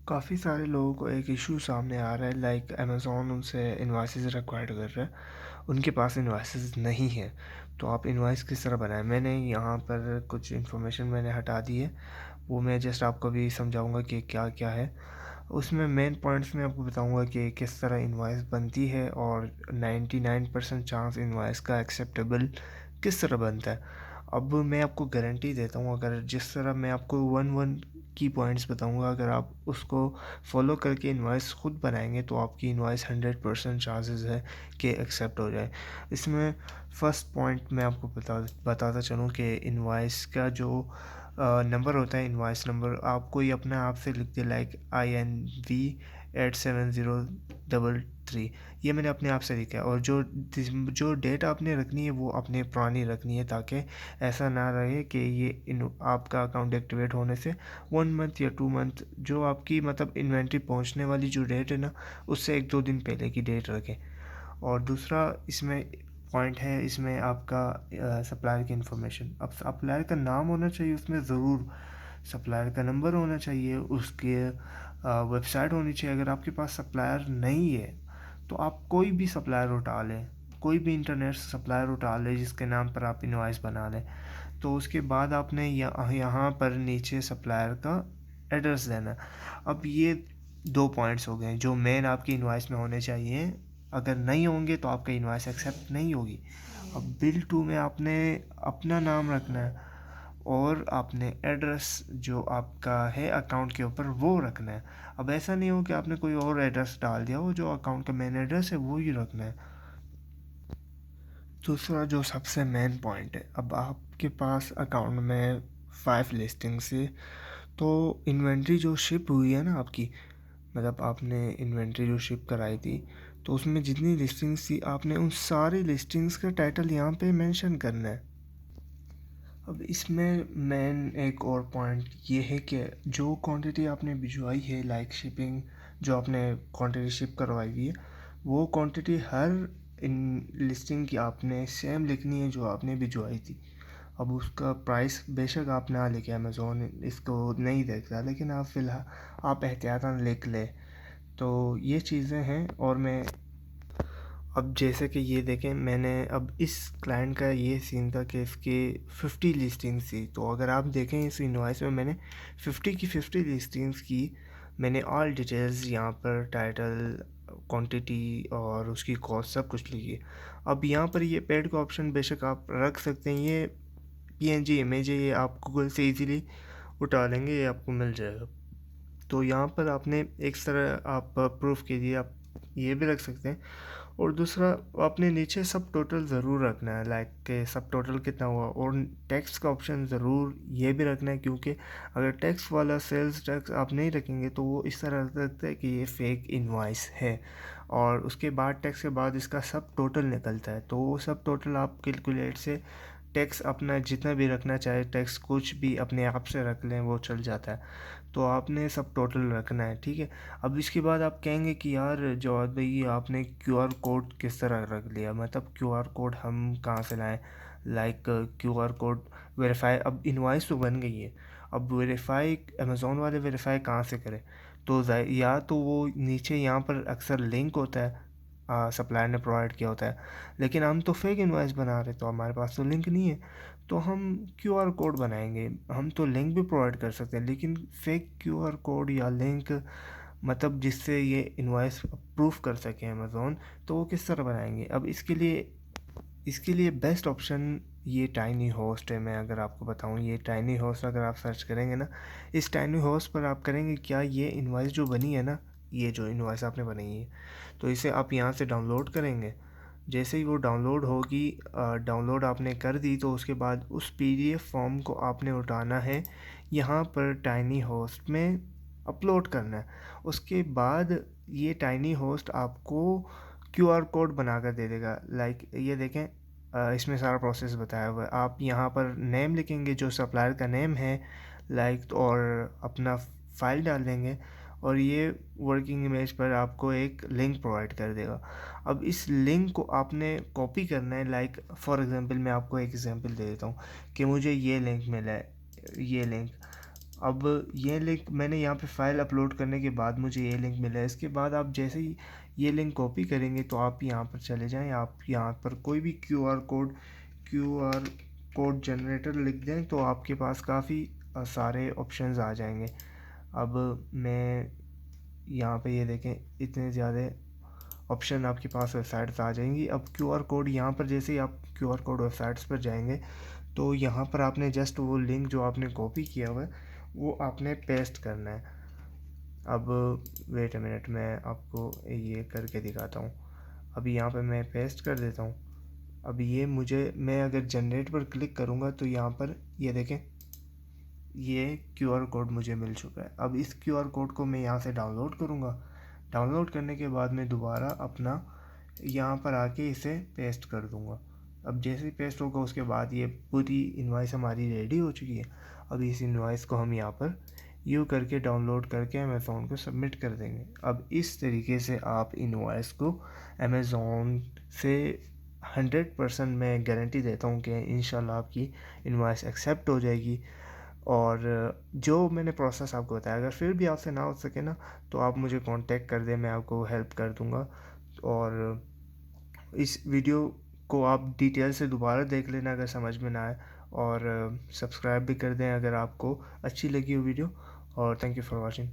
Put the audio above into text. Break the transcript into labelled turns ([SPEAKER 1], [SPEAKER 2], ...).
[SPEAKER 1] काफ़ी सारे लोगों को एक इशू सामने आ रहा है, लाइक अमेज़न उनसे इनवॉइसेस रिक्वायर्ड कर रहा है। उनके पास इनवॉइसेस नहीं है, तो आप इनवॉइस किस तरह बनाएं। मैंने यहाँ पर कुछ इन्फॉर्मेशन मैंने हटा दी है, वो मैं जस्ट आपको भी समझाऊंगा कि क्या क्या है उसमें। मेन पॉइंट्स में आपको बताऊंगा कि किस तरह इनवॉइस बनती है और 99% चांस इनवॉइस का एक्सेप्टेबल किस तरह बनता है। अब मैं आपको गारंटी देता हूँ, अगर जिस तरह मैं आपको वन वन की पॉइंट्स बताऊंगा, अगर आप उसको फॉलो करके इनवॉइस खुद बनाएंगे तो आपकी इनवॉइस 100% चांसेस है कि एक्सेप्ट हो जाए। इसमें फ़र्स्ट पॉइंट मैं आपको बताता चलूँ कि इनवॉइस का जो नंबर होता है, इनवॉइस नंबर आपको ये अपने आप से लिख दे, लाइक INV 87033। ये मैंने अपने आप से लिखा है, और जो जो डेट आपने रखनी है वो अपने पुरानी रखनी है, ताकि ऐसा ना रहे कि ये आपका अकाउंट एक्टिवेट होने से 1 मंथ या 2 मंथ जो आपकी मतलब इन्वेंट्री पहुंचने वाली जो डेट है ना, उससे 1-2 दिन पहले की डेट रखें। और दूसरा इसमें पॉइंट है, इसमें आपका सप्लायर की इन्फॉर्मेशन। अब सप्लायर का नाम होना चाहिए उसमें ज़रूर, सप्लायर का नंबर होना चाहिए, उसके वेबसाइट होनी चाहिए। अगर आपके पास सप्लायर नहीं है तो आप कोई भी सप्लायर उठा लें, कोई भी इंटरनेट सप्लायर उठा लें जिसके नाम पर आप इनवॉइस बना लें। तो उसके बाद आपने यहाँ पर नीचे सप्लायर का एड्रेस देना है। अब ये 2 पॉइंट्स हो गए जो मेन आपकी इनवॉइस में होने चाहिए। अगर नहीं होंगे तो आपका इनवॉइस एक्सेप्ट नहीं होगी। अब बिल 2 में आपने अपना नाम रखना है, और आपने एड्रेस जो आपका है अकाउंट के ऊपर वो रखना है। अब ऐसा नहीं हो कि आपने कोई और एड्रेस डाल दिया हो, जो अकाउंट का मेन एड्रेस है वो ही रखना है। दूसरा जो सबसे मेन पॉइंट है, अब आपके पास अकाउंट में 5 लिस्टिंग्स है, तो इन्वेंट्री जो शिप हुई है ना आपकी, मतलब आपने इन्वेंट्री जो शिप कराई थी, तो उसमें जितनी लिस्टिंग्स थी आपने उन सारी लिस्टिंग्स का टाइटल यहाँ पे मेंशन करना है। अब इसमें मेन एक और पॉइंट ये है कि जो क्वांटिटी आपने भिजवाई है, लाइक शिपिंग, जो आपने क्वांटिटी शिप करवाई हुई है, वो क्वांटिटी हर इन लिस्टिंग की आपने सेम लिखनी है जो आपने भिजवाई थी। अब उसका प्राइस बेशक आप ना लिखे, अमेज़ोन इसको नहीं देखता, लेकिन आप फ़िलहाल आप एहतियातन लिख ले। तो ये चीज़ें हैं। और मैं अब जैसे कि ये देखें, मैंने अब इस क्लाइंट का ये सीन था कि इसके 50 लिस्टिंग्स थी, तो अगर आप देखें इस इनवॉइस में मैंने 50 की 50 लिस्टिंग्स की, मैंने ऑल डिटेल्स यहाँ पर टाइटल, क्वांटिटी और उसकी कॉस्ट सब कुछ लिखी है। अब यहाँ पर ये पेड का ऑप्शन बेशक आप रख सकते हैं, ये PNG इमेज है, ये आप गूगल से इजीली उठा लेंगे, ये आपको मिल जाएगा। तो यहाँ पर आपने एक तरह आप प्रूफ के लिए आप ये भी रख सकते हैं। और दूसरा, आपने नीचे सब टोटल ज़रूर रखना है, लाइक के सब टोटल कितना हुआ, और टैक्स का ऑप्शन ज़रूर ये भी रखना है, क्योंकि अगर टैक्स वाला सेल्स टैक्स आप नहीं रखेंगे तो वो इस तरह लगता है कि ये फेक इनवॉइस है, और उसके बाद टैक्स के बाद इसका सब टोटल निकलता है। तो वो सब टोटल आप कैलकुलेट से टैक्स अपना जितना भी रखना चाहे, टैक्स कुछ भी अपने आप से रख लें वो चल जाता है। तो आपने सब टोटल रखना है, ठीक है। अब इसके बाद आप कहेंगे कि यार जवाद भाई, आपने QR कोड किस तरह रख लिया, मतलब QR कोड हम कहाँ से लाएं, लाइक QR कोड वेरीफाई। अब इनवॉइस तो बन गई है, अब वेरीफाई अमेज़ोन वाले वेरीफाई कहाँ से करें। तो या तो वो नीचे यहाँ पर अक्सर लिंक होता है, सप्लायर ने प्रोवाइड किया होता है, लेकिन हम तो फेक इनवॉइस बना रहे, तो हमारे पास तो लिंक नहीं है। तो हम QR कोड बनाएंगे। हम तो लिंक भी प्रोवाइड कर सकते हैं, लेकिन फेक QR कोड या लिंक, मतलब जिससे ये इनवॉइस प्रूफ कर सके अमेज़ोन, तो वो किस तरह बनाएंगे। अब इसके लिए बेस्ट ऑप्शन ये टाइनी होस्ट है। मैं अगर आपको बताऊं, ये टाइनी होस्ट अगर आप सर्च करेंगे ना, इस टाइनी होस्ट पर आप करेंगे क्या, ये इनवॉइस जो बनी है ना, ये जो इनवॉइस आपने बनाई है, तो इसे आप यहाँ से डाउनलोड करेंगे। जैसे ही वो डाउनलोड होगी, डाउनलोड आपने कर दी, तो उसके बाद उस PDF फॉर्म को आपने उठाना है, यहाँ पर टाइनी होस्ट में अपलोड करना है। उसके बाद ये टाइनी होस्ट आपको QR कोड बना कर दे देगा, लाइक ये देखें, इसमें सारा प्रोसेस बताया हुआ है। आप यहाँ पर नेम लिखेंगे जो सप्लायर का नेम है, लाइक, और अपना फाइल डाल देंगे, और ये वर्किंग इमेज पर आपको एक लिंक प्रोवाइड कर देगा। अब इस लिंक को आपने कॉपी करना है, लाइक फॉर एग्जांपल मैं आपको एक एग्जांपल दे देता हूँ कि मुझे ये लिंक मिला है, ये लिंक अब ये लिंक मैंने यहाँ पे फ़ाइल अपलोड करने के बाद मुझे ये लिंक मिला है। इसके बाद आप जैसे ही ये लिंक कॉपी करेंगे तो आप यहाँ पर चले जाएँ, आप यहाँ पर कोई भी क्यूआर कोड जनरेटर लिख दें तो आपके पास काफ़ी सारे ऑप्शंस आ जाएंगे। अब मैं यहाँ पे ये देखें, इतने ज़्यादा ऑप्शन आपके पास वेबसाइट्स आ जाएंगी। अब क्यूआर कोड यहाँ पर जैसे ही आप क्यूआर कोड वेबसाइट्स पर जाएंगे तो यहाँ पर आपने जस्ट वो लिंक जो आपने कॉपी किया हुआ है वो आपने पेस्ट करना है। अब वेट अ मिनट, मैं आपको ये करके दिखाता हूँ। अभी यहाँ पे मैं पेस्ट कर देता हूँ। अब ये मैं अगर जनरेट पर क्लिक करूँगा तो यहाँ पर ये देखें, ये क्यूआर कोड मुझे मिल चुका है। अब इस क्यूआर कोड को मैं यहाँ से डाउनलोड करूँगा। डाउनलोड करने के बाद मैं दोबारा अपना यहाँ पर आके इसे पेस्ट कर दूँगा। अब जैसे ही पेस्ट होगा उसके बाद ये पूरी इनवॉइस हमारी रेडी हो चुकी है। अब इस इनवॉइस को हम यहाँ पर यूँ करके डाउनलोड करके अमेज़ोन को सबमिट कर देंगे। अब इस तरीके से आप इनवॉइस को अमेज़ोन से 100% मैं गारंटी देता हूँ कि इंशाल्लाह आपकी इनवॉइस एक्सेप्ट हो जाएगी। और जो मैंने प्रोसेस आपको बताया, अगर फिर भी आपसे ना हो सके ना तो आप मुझे कांटेक्ट कर दें, मैं आपको हेल्प कर दूंगा। और इस वीडियो को आप डिटेल से दोबारा देख लेना अगर समझ में ना आए, और सब्सक्राइब भी कर दें अगर आपको अच्छी लगी हो वीडियो। और थैंक यू फॉर वॉचिंग।